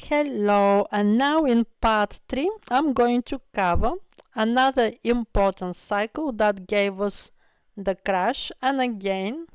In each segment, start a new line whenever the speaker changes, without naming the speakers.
Hello, and now in part 3 I'm going to cover another important cycle that gave us the crash, and again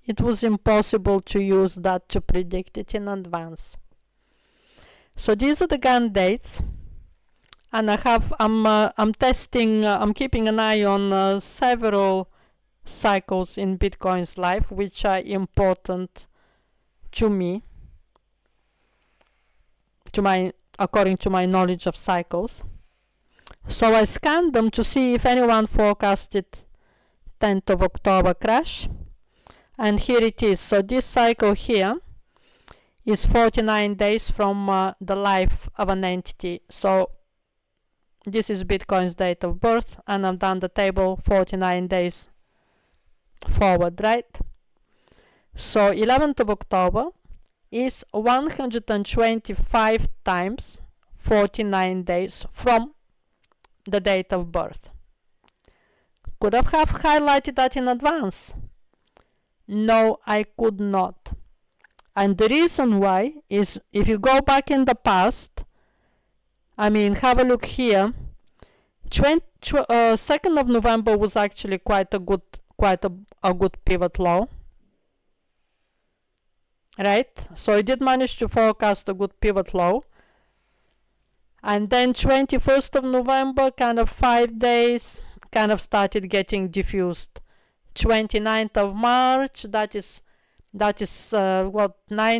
it was impossible to use that to predict it in advance. So these are the Gann dates, and I'm testing, I'm keeping an eye on several cycles in Bitcoin's life which are important to me, according to my knowledge of cycles. So I scanned them to see if anyone forecasted 10th of October crash, and here it is. So this cycle here is 49 days from the life of an entity. So this is Bitcoin's date of birth, and I've done the table 49 days forward, right? So 11th of October is 125 times 49 days from the date of birth. Could I have highlighted that in advance? No, I could not. And the reason why is, if you go back in the past, have a look here. 2nd of November was actually quite a good pivot low, right? So it did manage to forecast a good pivot low, and then 21st of November, kind of 5 days, kind of started getting diffused. 29th of March, that is 9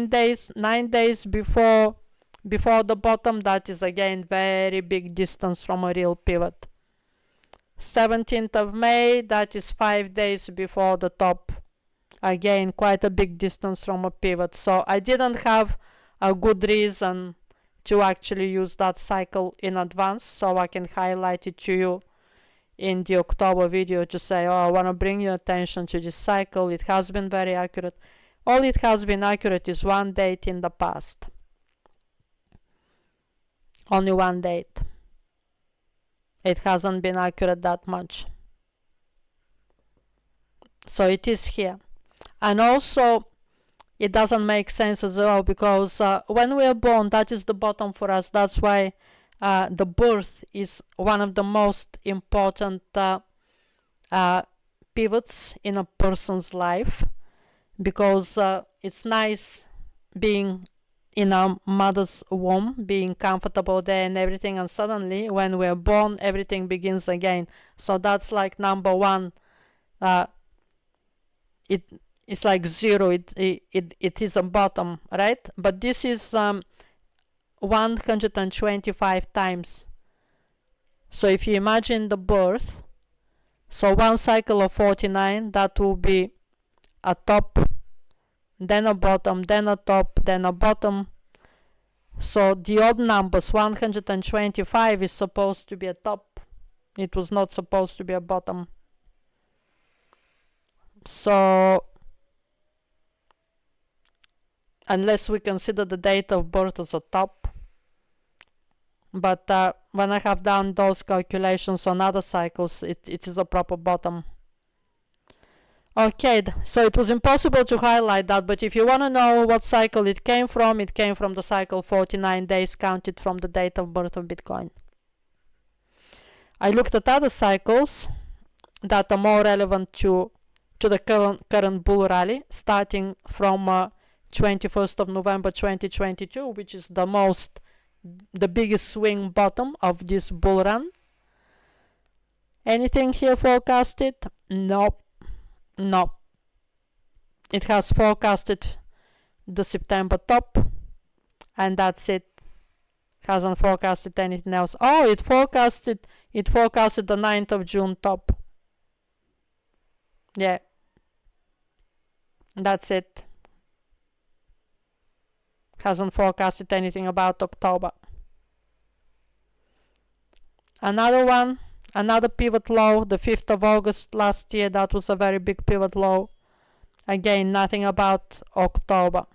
days before the bottom. That is again very big distance from a real pivot. 17th of May, that is 5 days before the top, again quite a big distance from a pivot. So I didn't have a good reason to actually use that cycle in advance, so I can highlight it to you in the October video to say, oh, I want to bring your attention to this cycle. It has been very accurate. All it has been accurate is one date in the past. Only one date. It hasn't been accurate that much. So it is here. And also, it doesn't make sense as well, because when we are born, that is the bottom for us. That's why the birth is one of the most important pivots in a person's life, because it's nice being in our mother's womb, being comfortable there and everything, and suddenly when we're born, everything begins again. So that's like number one. It's like zero. It is a bottom, right? But this is 125 times. So if you imagine the birth, so one cycle of 49, that will be a top, then a bottom, then a top, then a bottom. So the odd numbers, 125 is supposed to be a top. It was not supposed to be a bottom. So unless we consider the date of birth as a top. But when I have done those calculations on other cycles, it is a proper bottom. Okay, so it was impossible to highlight that, but if you want to know what cycle it came from the cycle 49 days counted from the date of birth of Bitcoin. I looked at other cycles that are more relevant to the current bull rally, starting from 21st of November 2022, which is the biggest swing bottom of this bull run. Anything here forecasted? Nope. No. It has forecasted the September top, and that's it. Hasn't forecasted anything else. Oh, it forecasted the 9th of June top. Yeah. That's it. Hasn't forecasted anything about October. Another pivot low, the 5th of August last year, that was a very big pivot low. Again, nothing about October.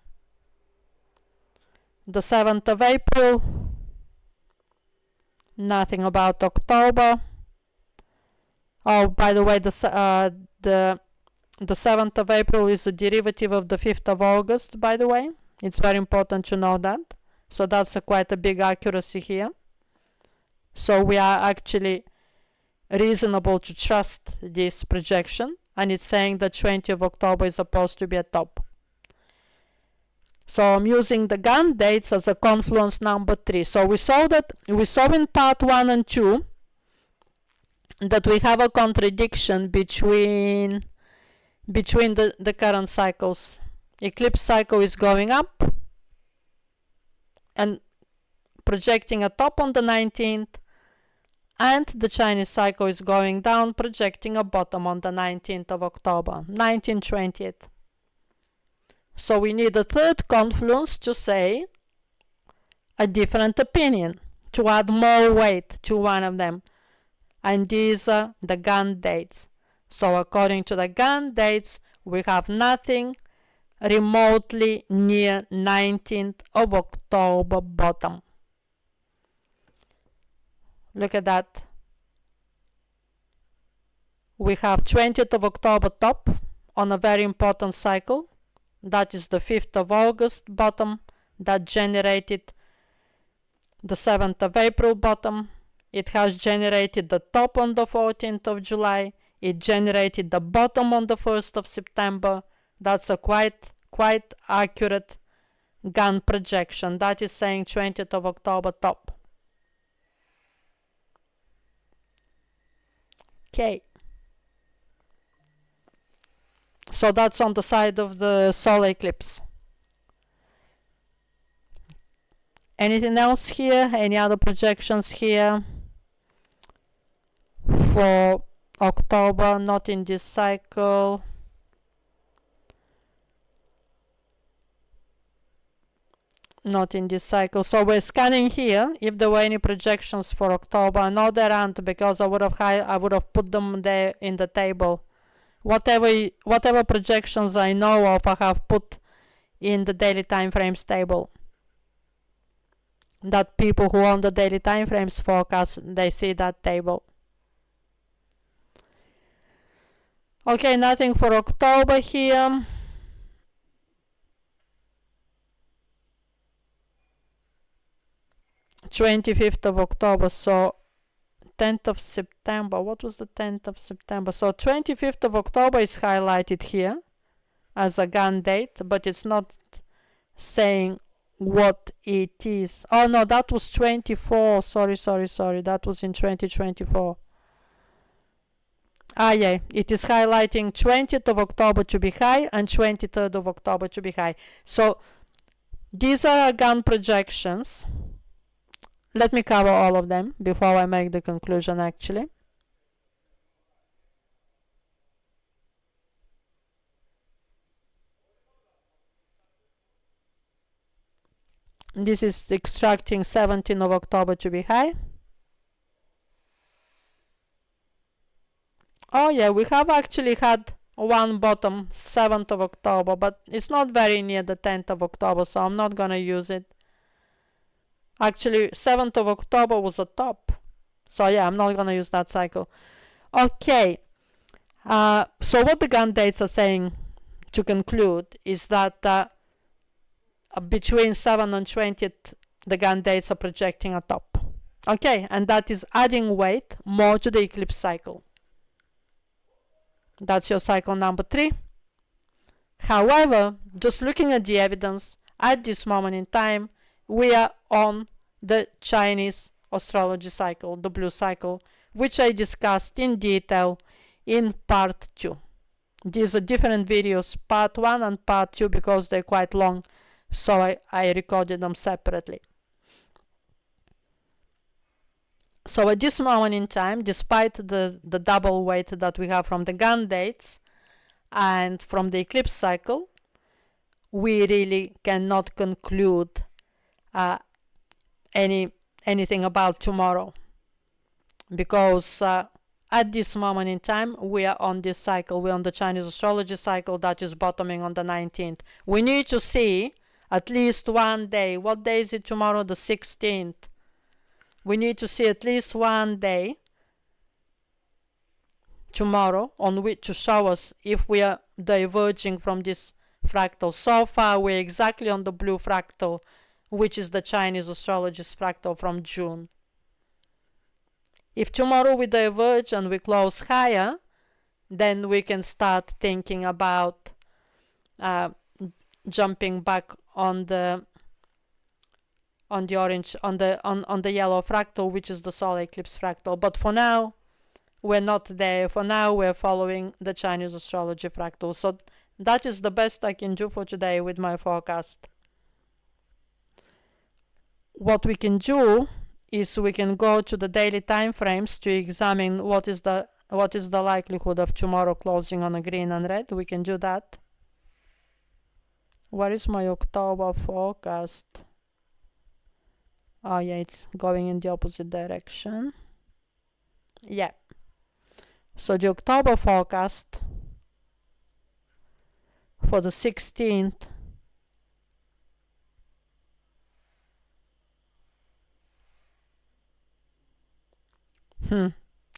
The 7th of April, nothing about October. Oh, by the way, the 7th of April is a derivative of the 5th of August, by the way. It's very important to know that. So that's quite a big accuracy here. So we are actually reasonable to trust this projection, and it's saying that 20th of October is supposed to be a top. So I'm using the Gann dates as a confluence number 3. So we saw in part 1 and 2 that we have a contradiction between the current cycles. Eclipse cycle is going up and projecting a top on the 19th, and the Chinese cycle is going down, projecting a bottom on the 19th of October, 1920th. So we need a third confluence to say a different opinion, to add more weight to one of them. And these are the Gann dates. So according to the Gann dates, we have nothing remotely near 19th of October bottom. Look at that. We have 20th of October top on a very important cycle. That is the 5th of August bottom that generated the 7th of April bottom. It has generated the top on the 14th of July. It generated the bottom on the 1st of September. That's a quite accurate Gann projection. That is saying 20th of October top. Okay. So that's on the side of the solar eclipse. Anything else here? Any other projections here for October? Not in this cycle. Not in this cycle. So we're scanning here if there were any projections for October. No, there aren't, because I would have put them there in the table. Whatever projections I know of, I have put in the daily time frames table. That people who own the daily time frames forecast, they see that table. Okay, nothing for October here. '25th of October, so 10th of September. What was the 10th of September? So 25th of October is highlighted here as a Gann date, but it's not saying what it is. Oh no, that was 24. Sorry. That was in 2024. Ah yeah, it is highlighting 20th of October to be high and 23rd of October to be high. So these are our Gann projections. Let me cover all of them before I make the conclusion actually. This is extracting 17th of October to be high. Oh yeah, we have actually had one bottom 7th of October, but it's not very near the 10th of October, so I'm not gonna use it. Actually, 7th of October was a top. So yeah, I'm not gonna use that cycle. Okay. So what the Gann dates are saying to conclude is that between 7 and 20th, the Gann dates are projecting a top. Okay, and that is adding weight more to the eclipse cycle. That's your cycle number 3. However, just looking at the evidence, at this moment in time, we are on the Chinese astrology cycle, the blue cycle, which I discussed in detail in part 2. These are different videos, part 1 and part 2, because they're quite long, so I recorded them separately. So at this moment in time, despite the double weight that we have from the Gann dates and from the eclipse cycle, we really cannot conclude anything about tomorrow, because at this moment in time we are on this cycle. We're on the Chinese astrology cycle that is bottoming on the 19th. We need to see at least one day. What day is it tomorrow? The 16th. We need to see at least one day tomorrow on which to show us if we are diverging from this fractal. So far we're exactly on the blue fractal which is the Chinese astrologist fractal from June. If tomorrow we diverge and we close higher, then we can start thinking about jumping back on the orange, on the yellow fractal, which is the solar eclipse fractal. But for now, we're not there. For now, we're following the Chinese astrology fractal. So that is the best I can do for today with my forecast. What we can do is we can go to the daily time frames to examine what is the likelihood of tomorrow closing on a green and red. We can do that. Where is my October forecast? Oh yeah, it's going in the opposite direction. Yeah. So the October forecast for the 16th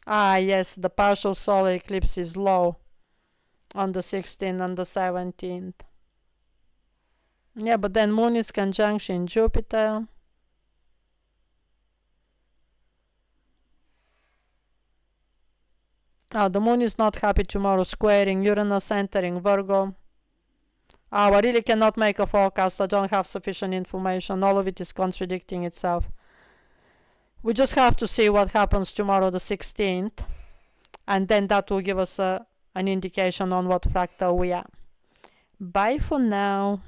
yes, the partial solar eclipse is low on the 16th and the 17th. Yeah, but then Moon is conjunction Jupiter. The Moon is not happy tomorrow, squaring Uranus, entering Virgo. I really cannot make a forecast. I don't have sufficient information. All of it is contradicting itself. We just have to see what happens tomorrow the 16th, and then that will give us an indication on what fractal we are. Bye for now.